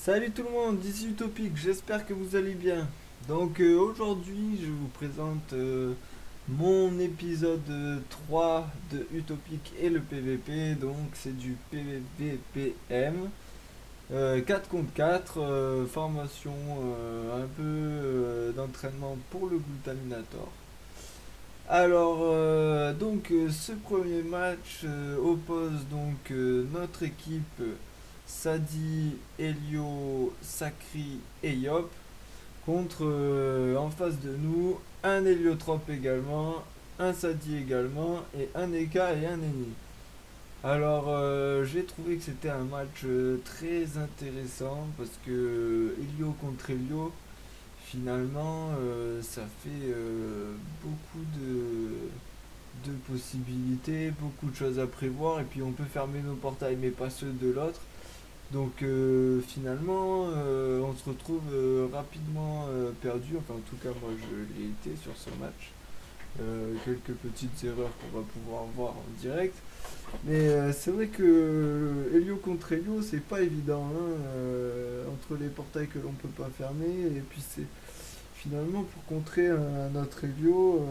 Salut tout le monde, ici Utopique, j'espère que vous allez bien. Donc aujourd'hui je vous présente mon épisode 3 de Utopique et le PVP. Donc c'est du PVPM, 4 contre 4, formation un peu d'entraînement pour le glutaminator. Alors ce premier match oppose donc notre équipe Sadi, Elio, Sakri et Yop contre en face de nous un Héliotrope également, un Sadi également et un Eka et un Eni. Alors j'ai trouvé que c'était un match très intéressant parce que Elio contre Elio, finalement ça fait beaucoup de possibilités, beaucoup de choses à prévoir et puis on peut fermer nos portails mais pas ceux de l'autre. Donc finalement, on se retrouve rapidement perdu. Enfin, en tout cas, moi, je l'ai été sur ce match. Quelques petites erreurs qu'on va pouvoir voir en direct. Mais c'est vrai que Helio contre Helio, c'est pas évident, hein, entre les portails que l'on peut pas fermer. Et puis c'est finalement pour contrer un autre Helio,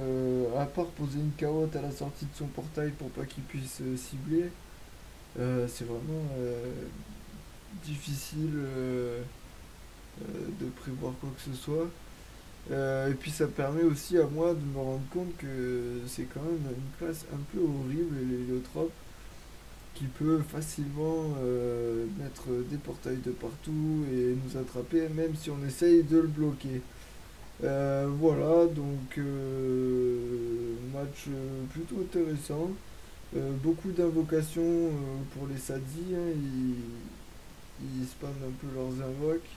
à part poser une carotte à la sortie de son portail pour pas qu'il puisse cibler, c'est vraiment difficile de prévoir quoi que ce soit. Et puis ça permet aussi à moi de me rendre compte que c'est quand même une classe un peu horrible, l'héliotrope, qui peut facilement mettre des portails de partout et nous attraper, même si on essaye de le bloquer. Voilà, donc match plutôt intéressant. Beaucoup d'invocations pour les Sadis, hein, ils spamment un peu leurs invoques.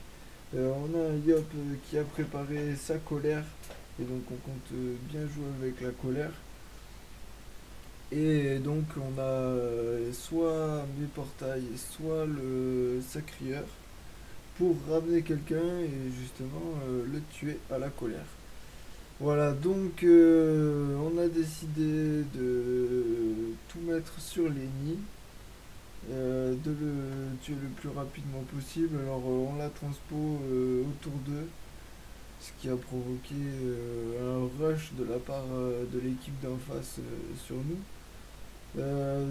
On a un Yop qui a préparé sa colère, et donc on compte bien jouer avec la colère. Et donc on a soit mes portails, soit le sacrieur pour ramener quelqu'un et justement le tuer à la colère. Voilà, donc on a décidé de tout mettre sur les nids, de le tuer le plus rapidement possible. Alors on l'a transpo autour d'eux, ce qui a provoqué un rush de la part de l'équipe d'en face sur nous.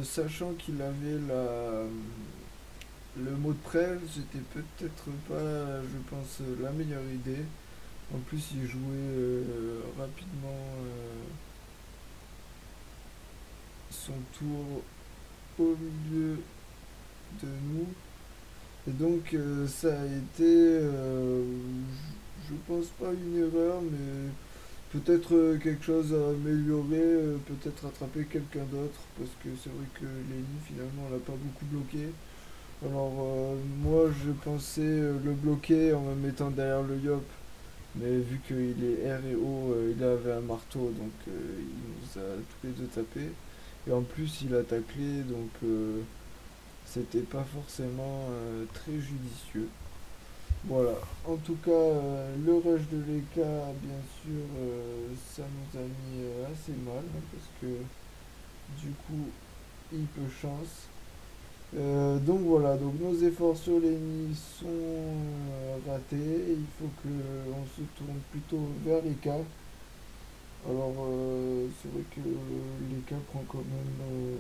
Sachant qu'il avait le mot de prêve, c'était peut-être pas, je pense, la meilleure idée. En plus, il jouait rapidement son tour au milieu de nous. Et donc ça a été, je pense pas une erreur, mais peut-être quelque chose à améliorer, peut-être rattraper quelqu'un d'autre, parce que c'est vrai que Lenny finalement on l'a pas beaucoup bloqué. Alors moi je pensais le bloquer en me mettant derrière le Yop, mais vu qu'il est R et O, il avait un marteau, donc il nous a tous les deux tapé. Et en plus il a taclé, donc c'était pas forcément très judicieux. Voilà, en tout cas, le rush de l'EK, bien sûr, ça nous a mis assez mal, hein, parce que du coup, il peut chance. Donc voilà, donc nos efforts sur les nids sont ratés. Il faut que on se tourne plutôt vers l'EK. Alors, c'est vrai que l'EK prend quand même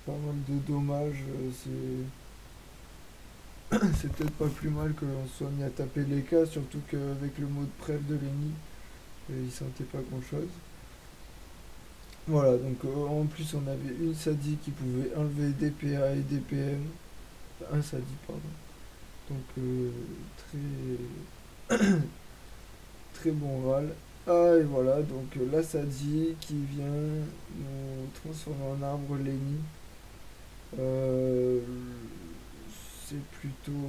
pas mal de dommages. C'est peut-être pas plus mal que l'on soit mis à taper les cas, surtout qu'avec le mot de prep de Lenny, il sentait pas grand-chose. Voilà, donc en plus on avait une Sadi qui pouvait enlever DPA et DPM. Enfin, un Sadi, pardon. Donc très, très bon râle. Ah et voilà, donc la Sadi qui vient nous transformer en arbre Lenny. Euh, c'est plutôt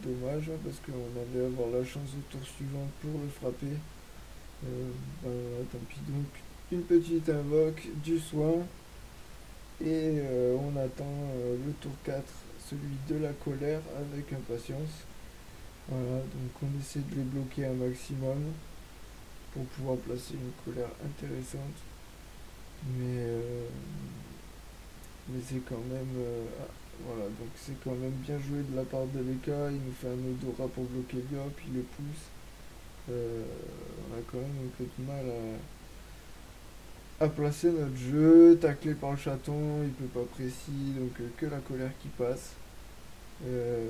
dommage, hein, parce qu'on allait avoir la chance au tour suivant pour le frapper. Ben, tant pis, donc une petite invoque, du soin et on attend le tour 4, celui de la colère, avec impatience. Voilà, donc on essaie de les bloquer un maximum pour pouvoir placer une colère intéressante, mais, mais c'est quand même Voilà, donc c'est quand même bien joué de la part de Leka. Il nous fait un Odora pour bloquer Yop, il le pousse. Euh, on a quand même un peu de mal à placer notre jeu. Taclé par le chaton, il peut pas précis, donc que la colère qui passe. Euh,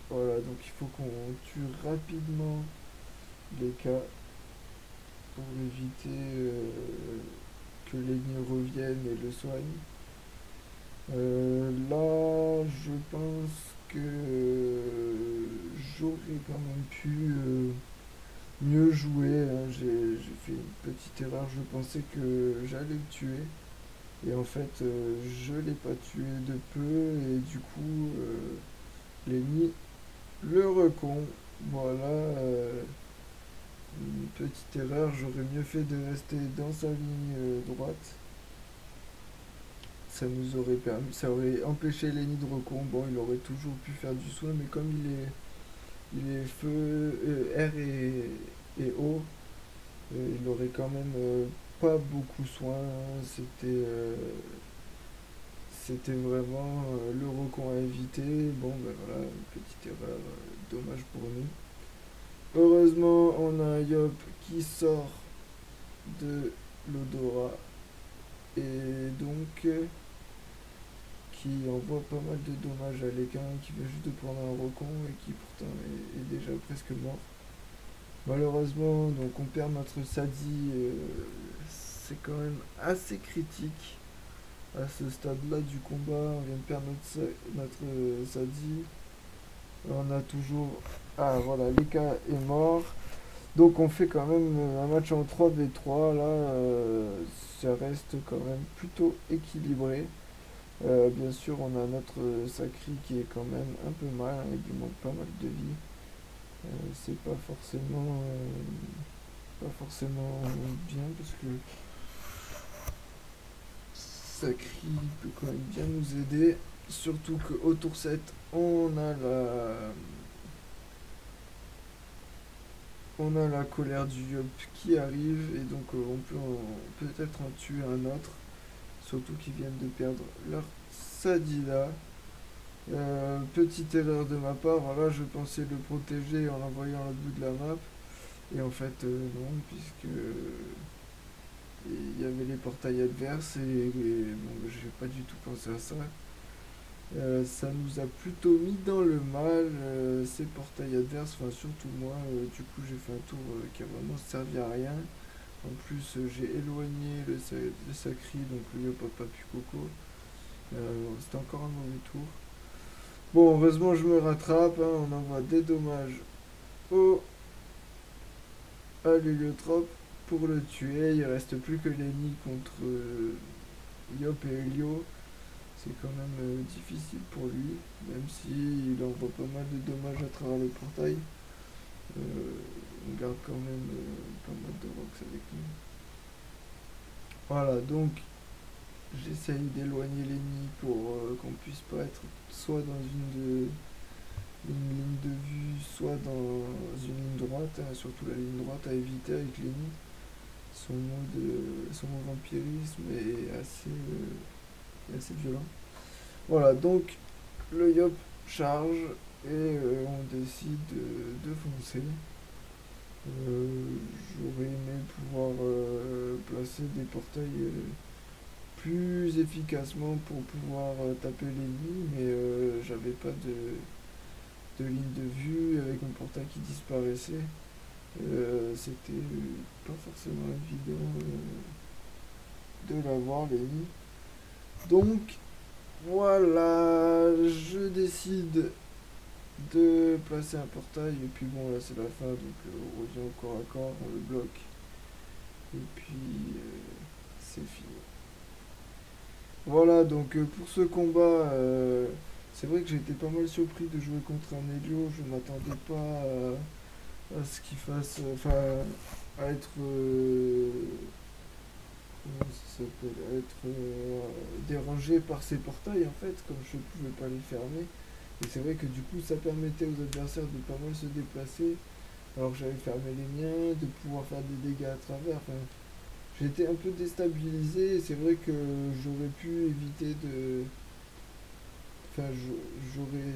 voilà, donc il faut qu'on tue rapidement Leka pour éviter que l'ennemi revienne et le soigne. Là, je pense que j'aurais quand même pu mieux jouer, hein. J'ai fait une petite erreur, je pensais que j'allais le tuer. Et en fait, je l'ai pas tué de peu, et du coup, l'ennemi le recon. Voilà, une petite erreur, j'aurais mieux fait de rester dans sa ligne droite. Ça nous aurait permis, ça aurait empêché l'ennemi de recon. Bon, il aurait toujours pu faire du soin, mais comme il est feu, R et eau, il aurait quand même pas beaucoup soin, hein. C'était vraiment le recon à éviter. Bon, ben voilà, une petite erreur, dommage pour nous. Heureusement, on a un Yop qui sort de l'odorat et donc qui envoie pas mal de dommages à l'équin, qui vient juste de prendre un recon et qui pourtant est déjà presque mort. Malheureusement, donc on perd notre Sadi, c'est quand même assez critique à ce stade-là du combat. On vient de perdre notre Sadi. On a toujours... Ah voilà, Leka est mort. Donc on fait quand même un match en 3v3. Là, ça reste quand même plutôt équilibré. Bien sûr, on a notre Sacri qui est quand même un peu mal, hein, il lui manque pas mal de vie. C'est pas forcément bien parce que Sacri peut quand même bien nous aider. Surtout qu'au tour 7, on a la colère du Yop qui arrive et donc on peut peut-être en tuer un autre. Surtout qu'ils viennent de perdre leur Sadila. Petite erreur de ma part, voilà, je pensais le protéger en l'envoyant à l'autre bout de la map. Et en fait, non, puisque il y avait les portails adverses et bon, j'ai pas du tout pensé à ça. Ça nous a plutôt mis dans le mal, ces portails adverses, enfin surtout moi. Du coup, j'ai fait un tour qui a vraiment servi à rien. En plus, j'ai éloigné le Sacri, donc le Yop a pas pu coco. C'était encore un mauvais tour. Bon, heureusement, je me rattrape, hein. On envoie des dommages au à l'héliotrope pour le tuer. Il reste plus que l'ennemi contre Yop et Helio. C'est quand même difficile pour lui, même si il envoie pas mal de dommages à travers le portail. On garde quand même pas mal de rocks avec nous. Voilà, donc j'essaye d'éloigner l'ennemi pour qu'on puisse pas être soit dans une ligne de vue, soit dans une ligne droite, hein, surtout la ligne droite à éviter avec l'ennemi. Son mot vampirisme est assez violent. Voilà, donc le Yop charge et on décide de foncer. J'aurais aimé pouvoir placer des portails plus efficacement pour pouvoir taper l'ennemi, mais j'avais pas de ligne de vue avec mon portail qui disparaissait. C'était pas forcément évident de l'avoir l'ennemi. Donc voilà, je décide de placer un portail et puis bon là c'est la fin donc on revient au corps à corps, on le bloque et puis c'est fini. Voilà donc pour ce combat c'est vrai que j'ai été pas mal surpris de jouer contre un Helio, je m'attendais pas à ce qu'il fasse, enfin à être comment ça s'appelle, à être dérangé par ces portails en fait comme je pouvais pas les fermer. Et c'est vrai que du coup ça permettait aux adversaires de pas mal se déplacer alors que j'avais fermé les miens, de pouvoir faire des dégâts à travers. Enfin, j'étais un peu déstabilisé et c'est vrai que j'aurais pu éviter Enfin,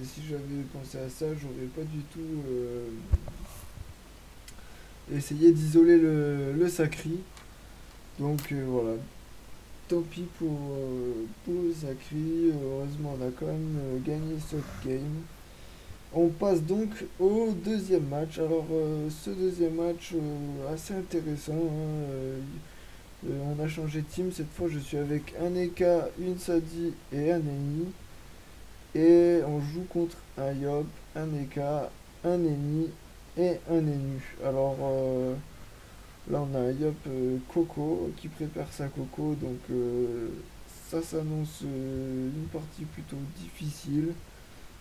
si j'avais pensé à ça, j'aurais pas du tout essayé d'isoler le Sacri. Donc voilà, tant pis pour le Sacri. Heureusement, on a quand même gagné ce game. On passe donc au deuxième match. Alors, ce deuxième match, assez intéressant, hein, on a changé de team. Cette fois, je suis avec un Eka, une Sadi et un Eni. Et on joue contre un Yop, un Eka, un Eni et un Enu. Alors, là, on a un Yop Coco qui prépare sa Coco. Donc, ça s'annonce une partie plutôt difficile.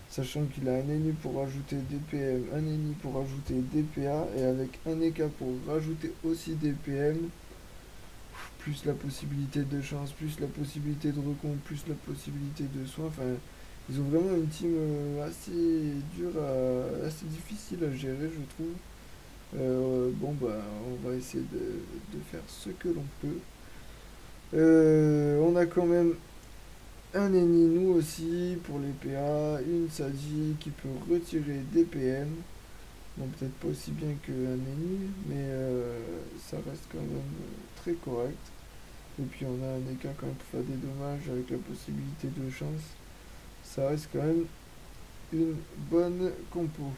Sachant qu'il a un ennemi pour rajouter DPM, un ennemi pour rajouter DPA, et avec un EK pour rajouter aussi DPM, plus la possibilité de chance, plus la possibilité de recon, plus la possibilité de soin. Enfin, ils ont vraiment une team assez dure, assez difficile à gérer, je trouve. Bon, bah, on va essayer de faire ce que l'on peut. On a quand même un ennemi nous aussi pour les PA, une Sadi qui peut retirer des PM. Bon, peut-être pas aussi bien qu'un ennemi, mais ça reste quand même très correct. Et puis on a un Eka quand même pour faire des dommages avec la possibilité de chance. Ça reste quand même une bonne compo.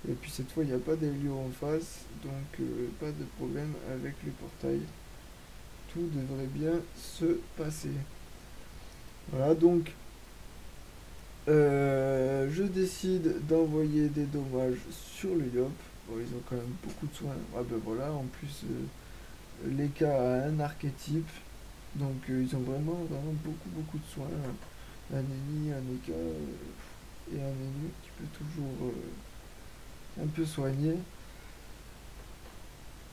Et puis cette fois il n'y a pas d'Helio en face, donc pas de problème avec les portails. Tout devrait bien se passer. Voilà, donc je décide d'envoyer des dommages sur le Yop. Bon, ils ont quand même beaucoup de soins. Ah ben voilà, en plus, l'Eka a un archétype. Donc ils ont vraiment beaucoup de soins. Un ennemi, un Eka et un ennemi qui peut toujours un peu soigner.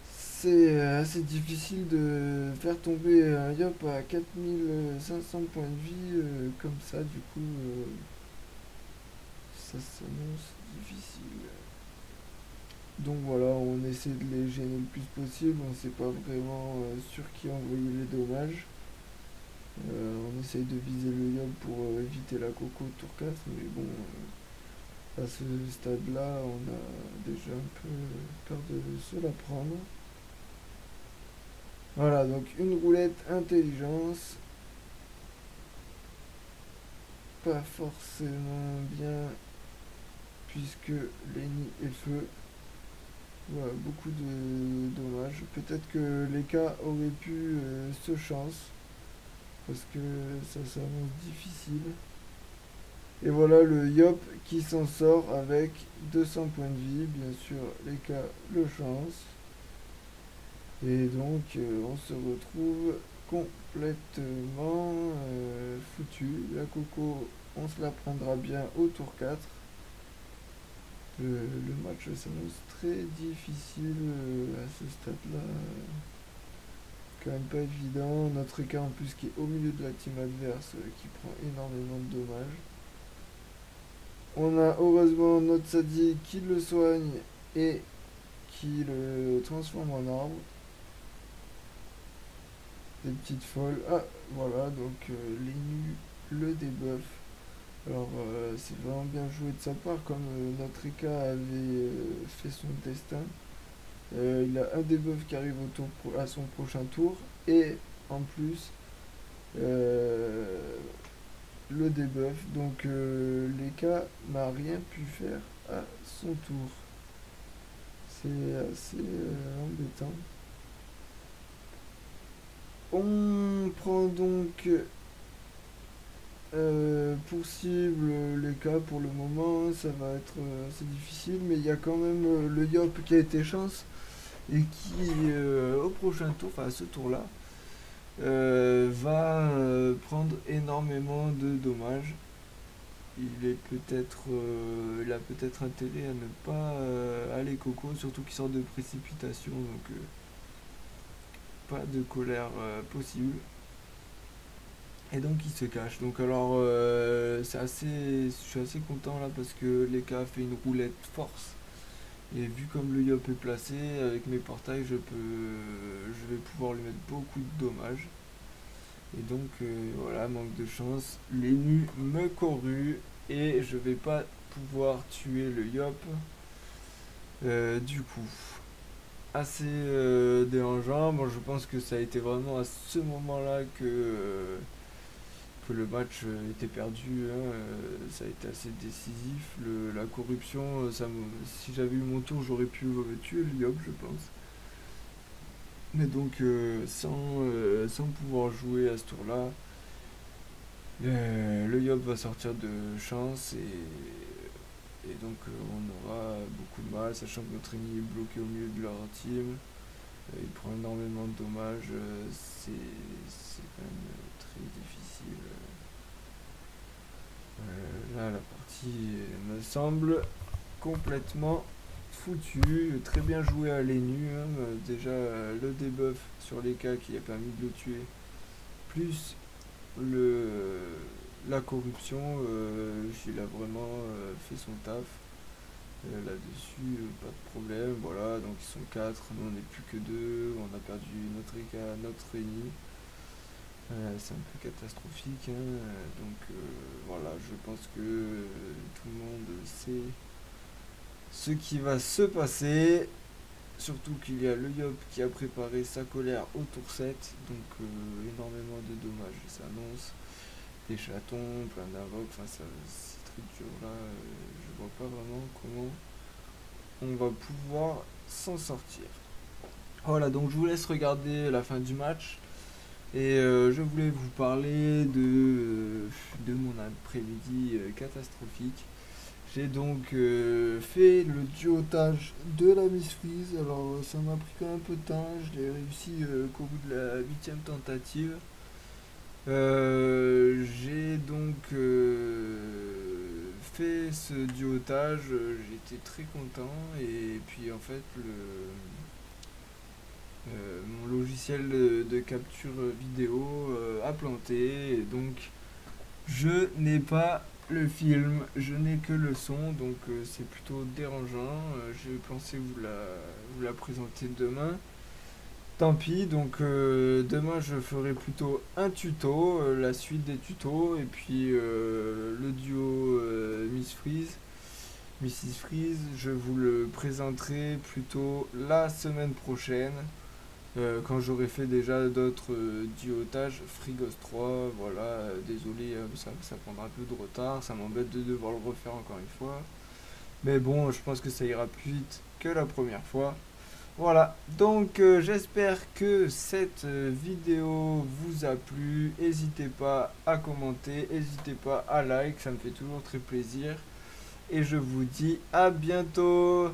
C'est assez difficile de faire tomber un Yop à 4500 points de vie comme ça, du coup ça s'annonce difficile. Donc voilà, on essaie de les gêner le plus possible, on sait pas vraiment sur qui envoyer les dommages. On essaye de viser le Yop pour éviter la Coco tour 4, mais bon, à ce stade-là, on a déjà un peu peur de se la prendre. Voilà, donc une roulette intelligence. Pas forcément bien, puisque Lenny est feu. Voilà, beaucoup de dommages. Peut-être que les cas auraient pu se chance, parce que ça s'annonce difficile. Et voilà le Yop qui s'en sort avec 200 points de vie. Bien sûr, les cas le chance. Et donc, on se retrouve complètement foutu. La Coco, on se la prendra bien au tour 4. Le match s'annonce très difficile à ce stade-là. Quand même pas évident. Notre écart en plus qui est au milieu de la team adverse qui prend énormément de dommages. On a heureusement notre Sadi qui le soigne et qui le transforme en arbre. Des petites folles. Ah, voilà, donc les nus, le debuff. Alors, c'est vraiment bien joué de sa part, comme notre Eka avait fait son destin. Il a un debuff qui arrive à son prochain tour, et en plus, le debuff. Donc, l'Eka n'a rien pu faire à son tour. C'est assez embêtant. On prend donc pour cible les cas pour le moment, ça va être assez difficile, mais il y a quand même le Yop qui a été chance et qui au prochain tour, enfin à ce tour-là, va prendre énormément de dommages. Il a peut-être intérêt à ne pas aller Coco, surtout qu'il sort de précipitation, donc pas de colère possible. Et donc il se cache. Donc alors je suis assez content là parce que l'Eka a fait une roulette force. Et vu comme le Yop est placé, avec mes portails je vais pouvoir lui mettre beaucoup de dommages. Et donc voilà, manque de chance, Lennu me corrue et je vais pas pouvoir tuer le Yop. Du coup, assez dérangeant. Bon, je pense que ça a été vraiment à ce moment-là que le match était perdu, hein. Ça a été assez décisif. La corruption, si j'avais eu mon tour, j'aurais pu tuer le Yop, je pense. Mais donc, sans pouvoir jouer à ce tour-là, le Yop va sortir de chance et donc on aura beaucoup de mal, sachant que notre ennemi est bloqué au milieu de leur team. Il prend énormément de dommages, c'est quand même très difficile. Là, la partie me semble complètement foutue. Très bien joué à Lennu, hein. Déjà, le debuff sur les cas qui a permis de le tuer, plus le, la corruption, il a vraiment fait son taf. Là-dessus, pas de problème. Voilà, donc ils sont 4, nous on n'est plus que 2. On a perdu notre ennemi. C'est un peu catastrophique, hein. Donc voilà, je pense que tout le monde sait ce qui va se passer. Surtout qu'il y a le Yop qui a préparé sa colère au tour 7. Donc énormément de dommages s'annoncent. Des chatons, plein d'invoques, enfin c'est très dur là. Je vois pas vraiment comment on va pouvoir s'en sortir. Voilà, donc je vous laisse regarder la fin du match. Et je voulais vous parler de mon après-midi catastrophique. J'ai donc fait le duotage de la Miss Freeze. Alors ça m'a pris quand même un peu de temps. Je l'ai réussi qu'au bout de la 8ème tentative. J'ai donc fait ce duotage. J'étais très content. Et puis en fait, mon logiciel de capture vidéo a planté. Et donc je n'ai pas le film, je n'ai que le son, donc c'est plutôt dérangeant. Je pensais vous la présenter demain. Tant pis, donc demain je ferai plutôt un tuto, la suite des tutos, et puis le duo Mrs. Freeze, je vous le présenterai plutôt la semaine prochaine. Quand j'aurai fait déjà d'autres duotages, Frigos 3, voilà, désolé, ça prendra un peu de retard, ça m'embête de devoir le refaire encore une fois. Mais bon, je pense que ça ira plus vite que la première fois. Voilà, donc j'espère que cette vidéo vous a plu. N'hésitez pas à commenter, n'hésitez pas à like, ça me fait toujours très plaisir. Et je vous dis à bientôt.